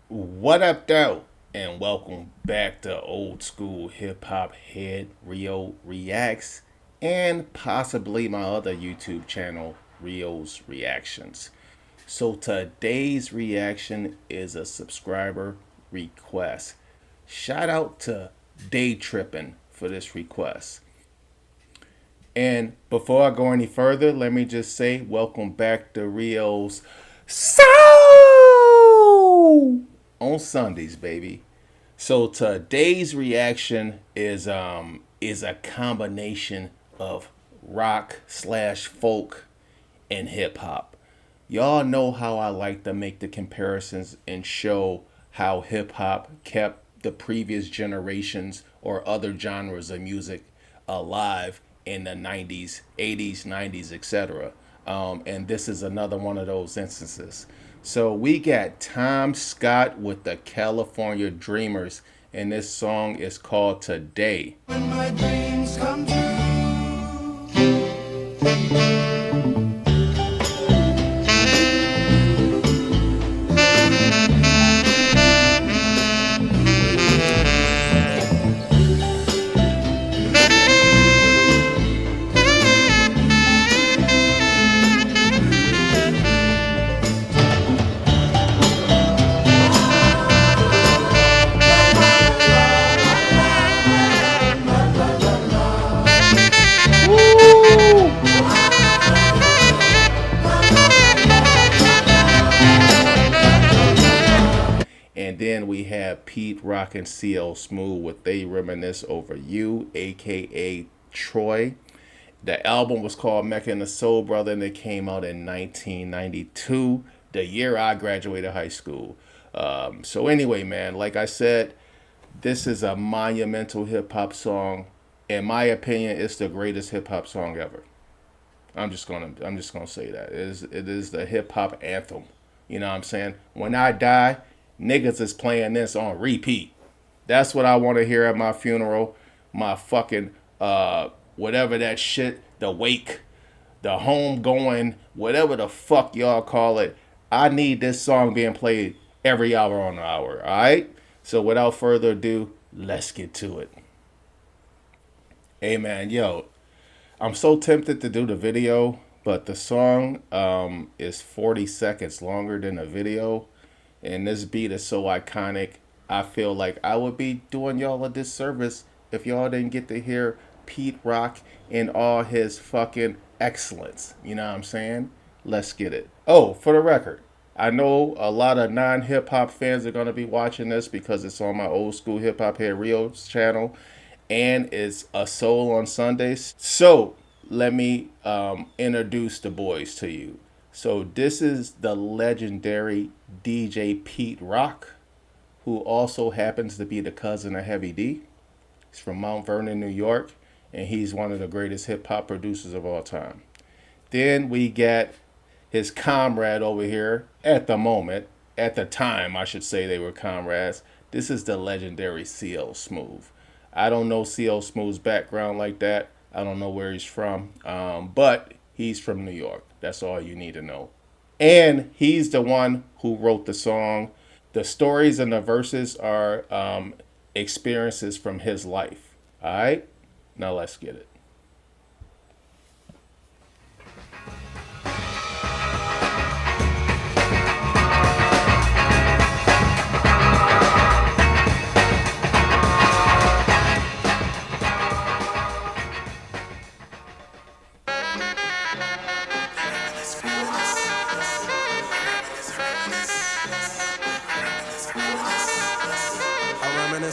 What up, though? And welcome back to Old School Hip Hop Head Rio Reacts and possibly my other YouTube channel, Rio's Reactions. So today's reaction is a subscriber request. Shout out to Day Trippin' for this request. And before I go any further, let me just say welcome back to Rio's Soul on Sundays, baby. So today's reaction is a combination of rock slash folk and hip hop. Y'all know how I like to make the comparisons and show how hip hop kept the previous generations or other genres of music alive in the 90s, 80s, 90s, etc. And this is another one of those instances. So we got Tom Scott with the California Dreamers, and this song is called Today. When my dreams come true. And then we have Pete Rock and CL Smooth with They Reminisce Over You, aka Troy. The album was called Mecca and the Soul Brother, and it came out in 1992, the year I graduated high school. So anyway, man, like I said, this is a monumental hip hop song. In my opinion, it's the greatest hip hop song ever. I'm just gonna say that it is the hip hop anthem. You know what I'm saying? When I die, niggas is playing this on repeat. That's what I want to hear at my funeral, my fucking whatever that shit, the wake, the home going, whatever the fuck y'all call it. I need this song being played every hour on the hour. All right. So without further ado, let's get to it. Hey man, yo, I'm so tempted to do the video, but the song is 40 seconds longer than the video. And this beat is so iconic, I feel like I would be doing y'all a disservice if y'all didn't get to hear Pete Rock in all his fucking excellence. You know what I'm saying? Let's get it. Oh, for the record, I know a lot of non-hip hop fans are going to be watching this because it's on my Old School Hip Hop Head Rio's channel and it's a Soul on Sundays. So let me introduce the boys to you. So this is the legendary DJ Pete Rock, who also happens to be the cousin of Heavy D. He's from Mount Vernon, New York, and he's one of the greatest hip-hop producers of all time. Then we got his comrade over here at the moment, at the time I should say they were comrades. This is the legendary CL Smooth. I don't know CL Smooth's background like that. I don't know where he's from, but he's from New York. That's all you need to know. And he's the one who wrote the song. The stories and the verses are experiences from his life. All right? Now let's get it.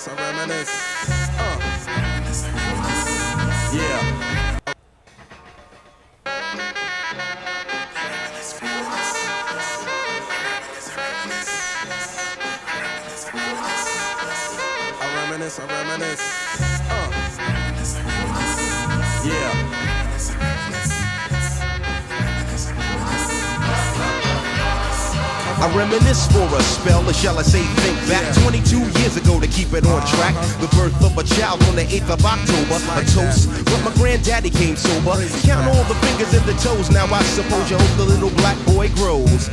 I reminisce. Yeah. I reminisce. Yeah. I reminisce for a spell, or shall I say think back 22 years ago to keep it on track. The birth of a child on the 8th of October. A toast, but my granddaddy came sober. Count all the fingers and the toes, now I suppose you hope the little black boy grows.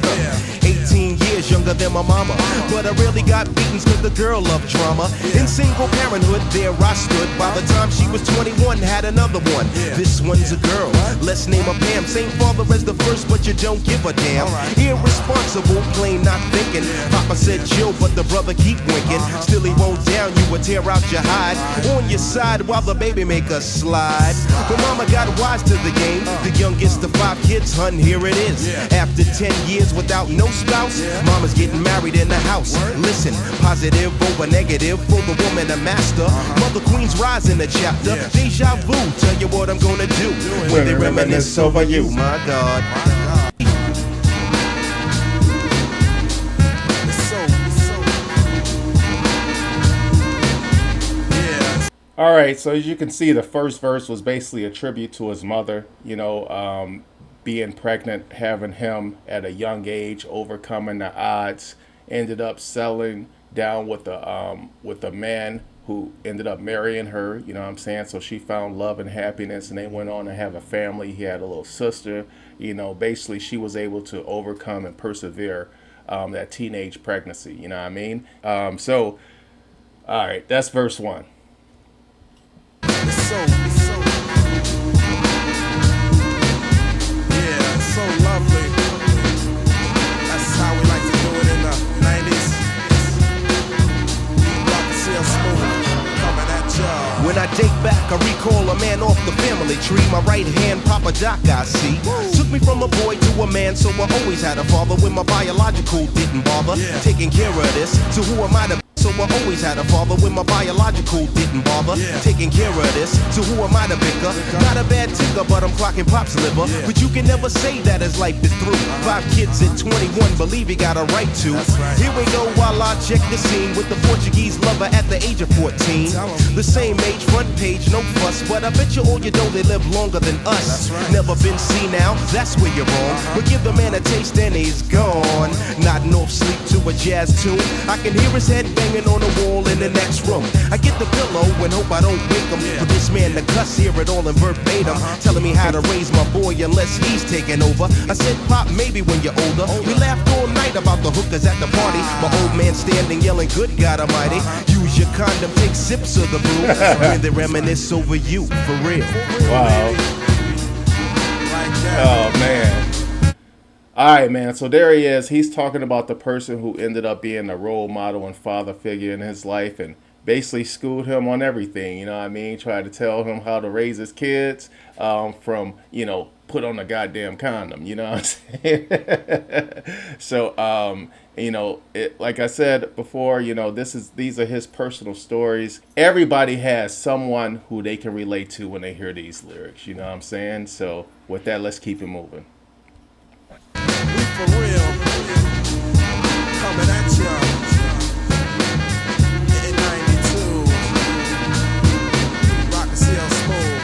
18 years, young younger than my mama. But I really got beatings cause the girl loved drama. In single parenthood, there I stood. By the time she was 21, had another one. This one's a girl, let's name her Pam. Same father as the first, but you don't give a damn. Irresponsible, plain not thinking. Papa said chill, but the brother keep winking. Still he won't down you or tear out your hide. On your side while the baby make a slide. But mama got wise to the game. The youngest of 5 kids, hun, here it is. After 10 years without no spouse, mama's getting married in the house. Listen, positive over negative for the woman a master. Mother Queen's rise in the chapter. Deja vu, tell you what I'm gonna do when they reminisce over you. My God. All right, so as you can see, the first verse was basically a tribute to his mother, being pregnant, having him at a young age, overcoming the odds, ended up settling down with a man who ended up marrying her, you know what I'm saying? So she found love and happiness, and they went on to have a family. He had a little sister, basically she was able to overcome and persevere that teenage pregnancy, you know what I mean? All right, that's verse 1. So lovely. That's how we like to do it in the 90s. Rock and seal smooth, coming at ya. When I date back, I recall a man off the family tree. My right hand, Papa Doc, I see. Took me from a boy to a man, so I always had a father. When my biological didn't bother taking care of this. So who am I to? So I always had a father when my biological didn't bother taking care of this. So who am I to pick up? Not a bad ticker, but I'm clocking Pop's liver. But you can never say that his life is through. 5 kids at 21, believe he got a right to. Here we go while I check the scene with the Portuguese lover at the age of 14. The same age, front page, no fuss. But I bet you all you know they live longer than us. Never been seen now, that's where you're wrong. But give the man a taste and he's gone. Nodding off sleep to a jazz tune. I can hear his head banging on the wall in the next room. I get the pillow and hope I don't wake him. For this man to cuss, hear it all in verbatim. Telling me how to raise my boy unless he's taking over. I said, Pop, maybe when you're older. We laughed all night about the hookers at the party. My old man standing yelling, good God Almighty. Use your condom, take sips of the brew. When they reminisce over you, for real. Wow. Oh, man. All right, man. So there he is. He's talking about the person who ended up being a role model and father figure in his life and basically schooled him on everything. You know what I mean? Tried to tell him how to raise his kids from, put on a goddamn condom. You know what I'm saying? So, like I said before, these are his personal stories. Everybody has someone who they can relate to when they hear these lyrics. You know what I'm saying? So with that, let's keep it moving. For real, coming at ya in 92. Rock and seal smooth.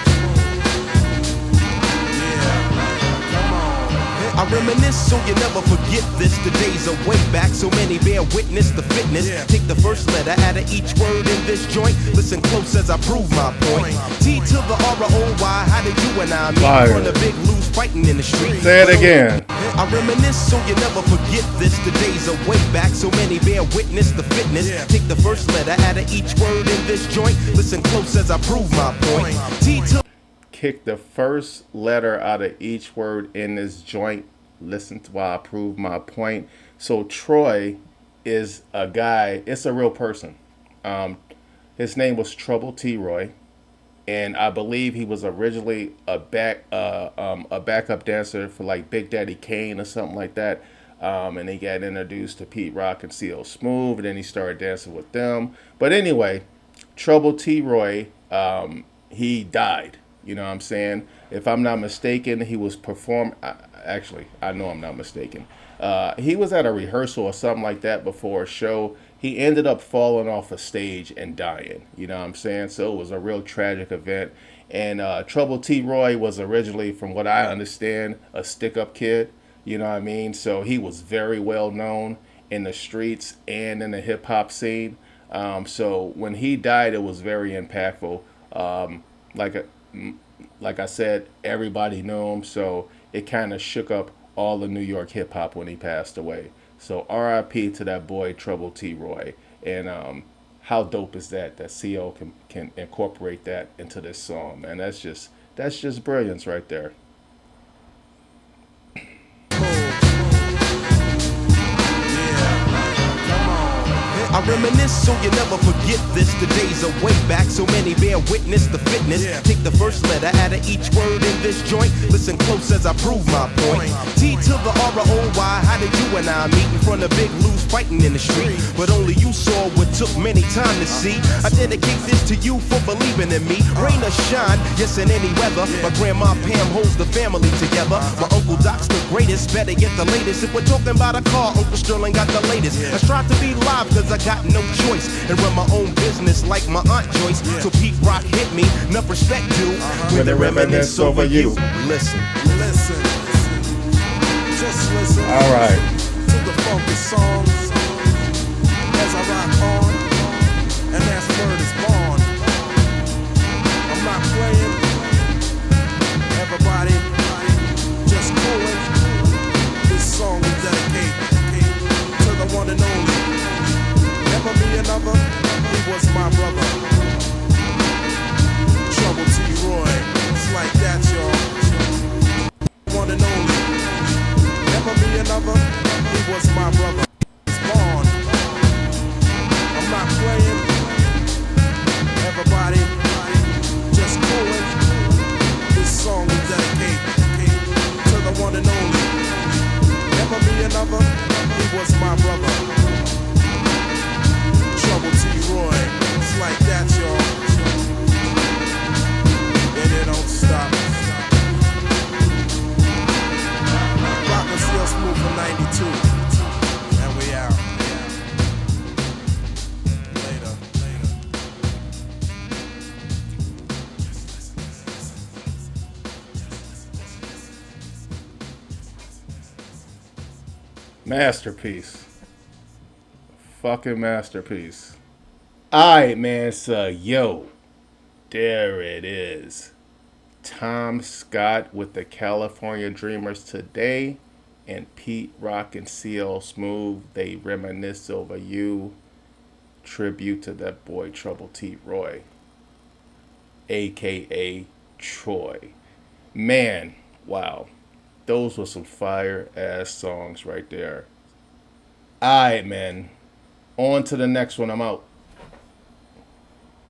Yeah, come on. I reminisce so you never forget this. The days are way back, so many bear witness the fitness. Take the first letter out of each word in this joint. Listen close as I prove my point. T to the R-O-Y, how did you and I meet? On the big loose fighting in the street. Say it again. I reminisce so you never forget this. The days are way back, so many bear witness the fitness. Take the first letter out of each word in this joint. Listen close as I prove my point. T to Kick the first letter out of each word in this joint. Listen to while I prove my point. So Troy is a guy. It's a real person. His name was T.R.O.Y, and I believe he was originally a backup dancer for like Big Daddy Kane or something like that. And he got introduced to Pete Rock and C.L. Smooth, and then he started dancing with them. But anyway, T.R.O.Y, he died. You know what I'm saying? If I'm not mistaken, he was actually, I know I'm not mistaken. He was at a rehearsal or something like that before a show. He ended up falling off a stage and dying. You know what I'm saying? So it was a real tragic event. And T.R.O.Y was originally, from what I understand, a stick-up kid. You know what I mean? So he was very well known in the streets and in the hip-hop scene. So when he died, it was very impactful. Like I said, everybody knew him, so it kind of shook up all the New York hip hop when he passed away. So R.I.P. to that boy Trouble T.R.O.Y. And how dope is that CO can incorporate that into this song, man. That's just brilliance right there. I reminisce so you never forget this. The days are way back, so many bear witness the fitness. Take the first letter out of each word in this joint. Listen close as I prove my point. T to the R.O.Y. How did you and I meet in front of Big Lou's fighting in the street? But only you saw what took many time to see. I dedicate this to you for believing in me. Rain or shine, yes, in any weather. My grandma Pam holds the family together. My Uncle Doc's the greatest, better get the latest. If we're talking about a car, Uncle Sterling got the latest. I strive to be live cause I got no choice and run my own business like my Aunt Joyce. So Pete Rock hit me, enough respect due when they reminisce over you. Listen, Listen, just listen. All right. To the funky songs as I rock on, and that's word is born. I'm not playing, everybody just cooling. This song we dedicate to the one and only. Never be another, he was my brother. Trouble T.R.O.Y. It's like that, y'all. One and only. Never be another, he was my brother. He's born. I'm not playing. Everybody just cooling. This song we dedicate to the one and only. Never be another, he was my brother. Trouble T.R.O.Y. It's like that, y'all. And it don't stop. Rock and Seal Smooth for 92. And we out. Later. Masterpiece. Fucking masterpiece. Alright, man, so yo, there it is. Tom Scott with the California Dreamers today, and Pete Rock and CL Smooth, they reminisce over you. Tribute to that boy Trouble T.R.O.Y., aka Troy. Man, wow. Those were some fire ass songs right there. Alright, man. On to the next one. I'm out.